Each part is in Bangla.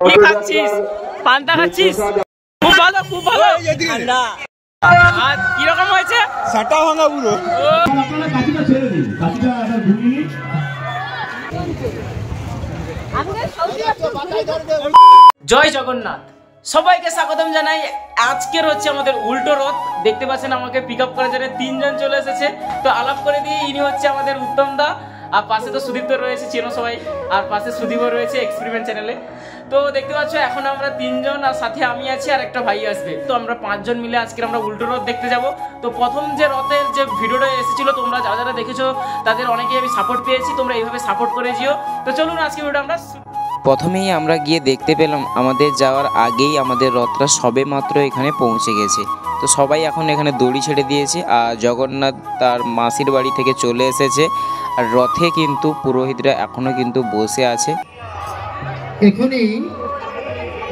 কি খাচ্ছিস? পান্তা খাচ্ছিস? খুব ভালো, খুব ভালো। ঠান্ডা। আর কি রকম হয়েছে? সাটা ভাঙা পুরো। জয় জগন্নাথ, সবাইকে স্বাগতম জানাই। আজকের হচ্ছে আমাদের উল্টো রথ। দেখতে পাচ্ছেন আমাকে পিক আপ করার জন্য তিনজন চলে এসেছে। তো আলাপ করে দিয়ে ইনি হচ্ছে আমাদের উত্তম দা, আর পাশে তো সুদীপ তো রয়েছে, চেনো সবাই, আর পাশে সুদীপও রয়েছে এক্সপেরিমেন্ট চ্যানেলে। তো দেখতে পাচ্ছ এখন আমরা তিনজন, আর সাথে আমি আছি আর একটা ভাই আসবে। তো আমরা পাঁচজন মিলে আজকে আমরা উল্টো রথ দেখতে যাব। তো প্রথম যে রথের যে ভিডিওটা এসেছিল, তোমরা যারা যারা দেখেছো তাদের অনেকেই আমি সাপোর্ট পেয়েছি, তোমরা এইভাবে সাপোর্ট করে যেও। তো চলুন আজকে ভিডিওটা আমরা প্রথমেই আমরা গিয়ে দেখতে পেলাম আমাদের যাওয়ার আগেই আমাদের রথটা সবে মাত্র এখানে পৌঁছে গেছে। তো সবাই এখন এখানে দড়ি ছেড়ে দিয়েছে, আর জগন্নাথ তার মাসির বাড়ি থেকে চলে এসেছে। আর রথে কিন্তু পুরোহিতরা এখনো কিন্তু বসে আছে। এখনই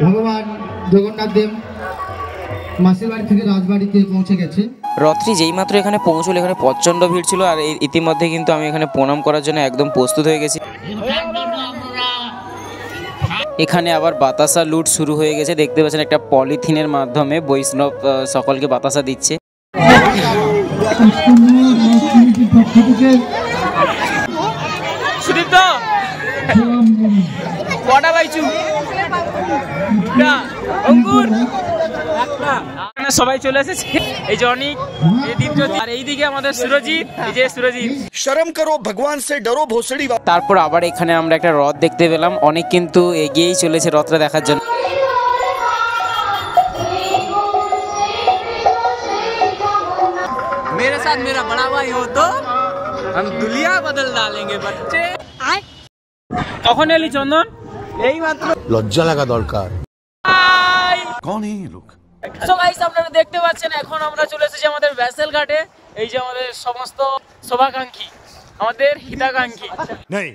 ভগবান জগন্নাথ দেব মাসির বাড়ি থেকে রাজবাড়িতে পৌঁছে গেছে। রথটি যেই মাত্র এখানে পৌঁছলো, এখানে প্রচণ্ড ভিড় ছিল। আর ইতিমধ্যে কিন্তু আমি এখানে প্রণাম করার জন্য একদম প্রস্তুত হয়ে গেছি। এখানে আবার বাতাসা লুট শুরু হয়ে গেছে। দেখতে পাচ্ছেন একটা পলিথিনের মাধ্যমে বৈষ্ণব সকলকে বাতাসা দিচ্ছে। সবাই চলে এসেছে। এই যে অনিক, এই দীপজ্যোতি, আর এইদিকে আমাদের সুরজিৎ। এই যে সুরজিৎ, শরম করো, ভগবান সে ডরো ভোসড়ি। তারপর আবার এখানে আমরা একটা রথ দেখতে পেলাম। অনেক কিন্তু এগিয়েই চলেছে রথটা দেখার জন্য। मेरे साथ मेरा बड़ा भाई हो तो हम दुनिया बदल डालेंगे बच्चे। কখন এলি চন্দন? এই মাত্র। লজ্জা লাগা দরকার। কোন এই লোক? সো গাইস, আপনারা দেখতে পাচ্ছেন এখন আমরা চলে এসেছি আমাদের ভেসেল ঘাটে। এই যে আমাদের সমস্ত শোভাকাঙ্ক্ষী, আমাদের হিতাকাঙ্ক্ষী নেই।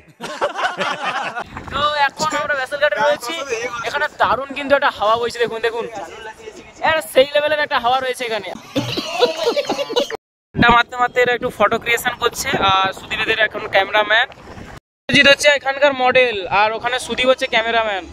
তো এখন আমরা ভেসেল ঘাটে রয়েছি। এখানে দারুণ কিন্তু একটা হাওয়া বইছে, দেখুন দেখুন, সেই লেভেলের একটা হাওয়া রয়েছে এখানে। মারতে মারতে এরা একটু ফটো ক্রিয়েশন করছে, আর সুদীপের এখন ক্যামেরাম্যান। সুজিত হচ্ছে এখানকার মডেল, আর ওখানে সুদীপ হচ্ছে ক্যামেরাম্যান।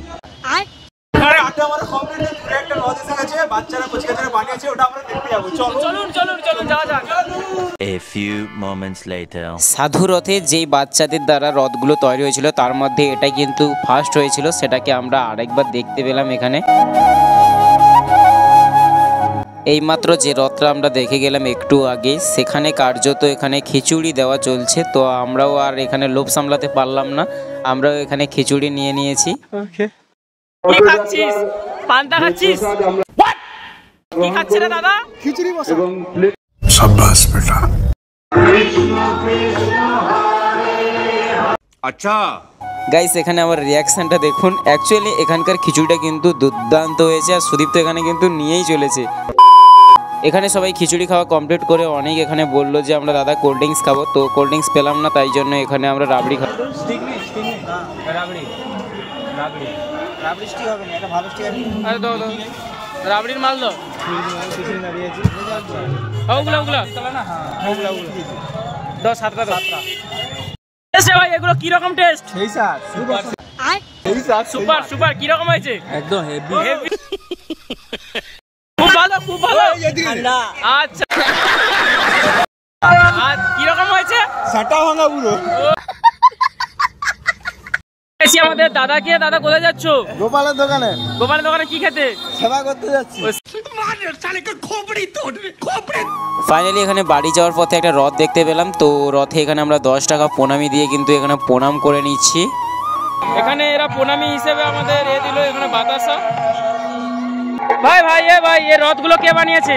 সাধু রথে যেই বাচ্চাদের দ্বারা রথগুলো তৈরি হয়েছিল, তার মধ্যে এটা কিন্তু ফার্স্ট হয়েছিল। সেটাকে আমরা আরেকবার দেখতে পেলাম এখানে। এইমাত্র যে রথটা আমরা দেখে গেলাম একটু আগে, সেখানে কার্যত এখানে খিচুড়ি দেওয়া চলছে। তো আমরাও আর এখানে লোভ সামলাতে পারলাম না, আমরাও এখানে খিচুড়ি নিয়ে নিয়েছি। কি খাচ্ছিস? পান্তা খাচ্ছিস? কি খাচ্ছে রে দাদা? খিচুড়ি বসা। শাবাশ বেটা। আচ্ছা গাইস, এখানে আমার রিয়াকশনটা দেখুন। অ্যাকচুয়ালি এখানকার খিচুড়িটা কিন্তু দুর্দান্ত হয়েছে, আর সুদীপ তো এখানে কিন্তু নিয়েই চলেছে। এখানে সবাই খিচুড়ি খাওয়া কমপ্লিট করে অনেক এখানে বললো যে আমরা দাদা কোল্ড ড্রিঙ্কস খাবো। তো কোল্ড ড্রিঙ্কস পেলাম না, তাই জন্য এখানে আমরা রাবড়ি খাবো। রাবড়ির মাল দাও। ভাই এগুলো কি রকম টেস্ট? Super super. কি রকম হয়েছে? একদম হেভি হেভি। খুব ভালো, খুব ভালো। আচ্ছা, আর কি রকম হয়েছে? সাটা ভাঙা পুরো। আমাদের দাদাকে। দাদা কোথায় যাচ্ছ? গোপালের দোকানে। গোপালের দোকানে কি খেতে? সেবা করতে যাচ্ছি। ফাইনালি এখানে বাড়ি যাওয়ার পথে একটা রথ দেখতে পেলাম। তো রথে এখানে আমরা 10 টাকা প্রণামী দিয়ে কিন্তু এখানে প্রণাম করে নিচ্ছি। এখানে এরা প্রণামী হিসেবে আমাদের এ দিল এখানে বাতাসা। ভাই ভাই ভাই, এই রথগুলো কে বানিয়েছে?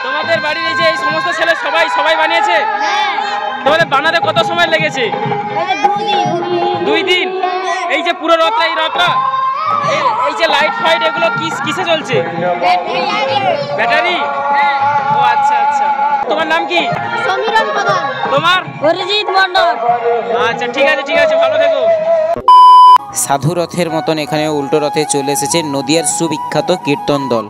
তোমাদের বাড়ির এই যে এই সমস্ত ছেলে সবাই সবাই বানিয়েছে? তোমাদের বানাতে কত সময় লেগেছে? 2 দিন। এই যে পুরো রথটা, এই রথটা, এই যে লাইট ফাইট এগুলো কিসে চলছে? ব্যাটারি। ও আচ্ছা আচ্ছা। তোমার নাম কি? সমীরণ প্রধান। তোমার? অরিজিৎ মণ্ডল। আচ্ছা ঠিক আছে ঠিক আছে, ভালো থেকো। সাধু রথের মতন এখানে উল্টো রথে চলে এসেছে নদিয়ার সুবিখ্যাত কীর্তন দল।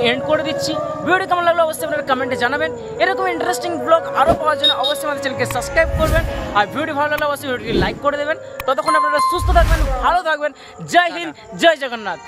এন্ড করে দিচ্ছি। ভিডিওটি কেমন লাগলো অবশ্যই আপনারা কমেন্টে জানাবেন। এরকম ইন্টারেস্টিং ব্লগ আরও পাওয়ার জন্য অবশ্যই আমাদের চ্যানেলকে সাবস্ক্রাইব করবেন, আর ভিডিওটি ভালো লাগলে অবশ্যই ভিডিওটি লাইক করে দেবেন। ততক্ষণ আপনারা সুস্থ থাকবেন, ভালো থাকবেন। জয় হিন্দ, জয় জগন্নাথ।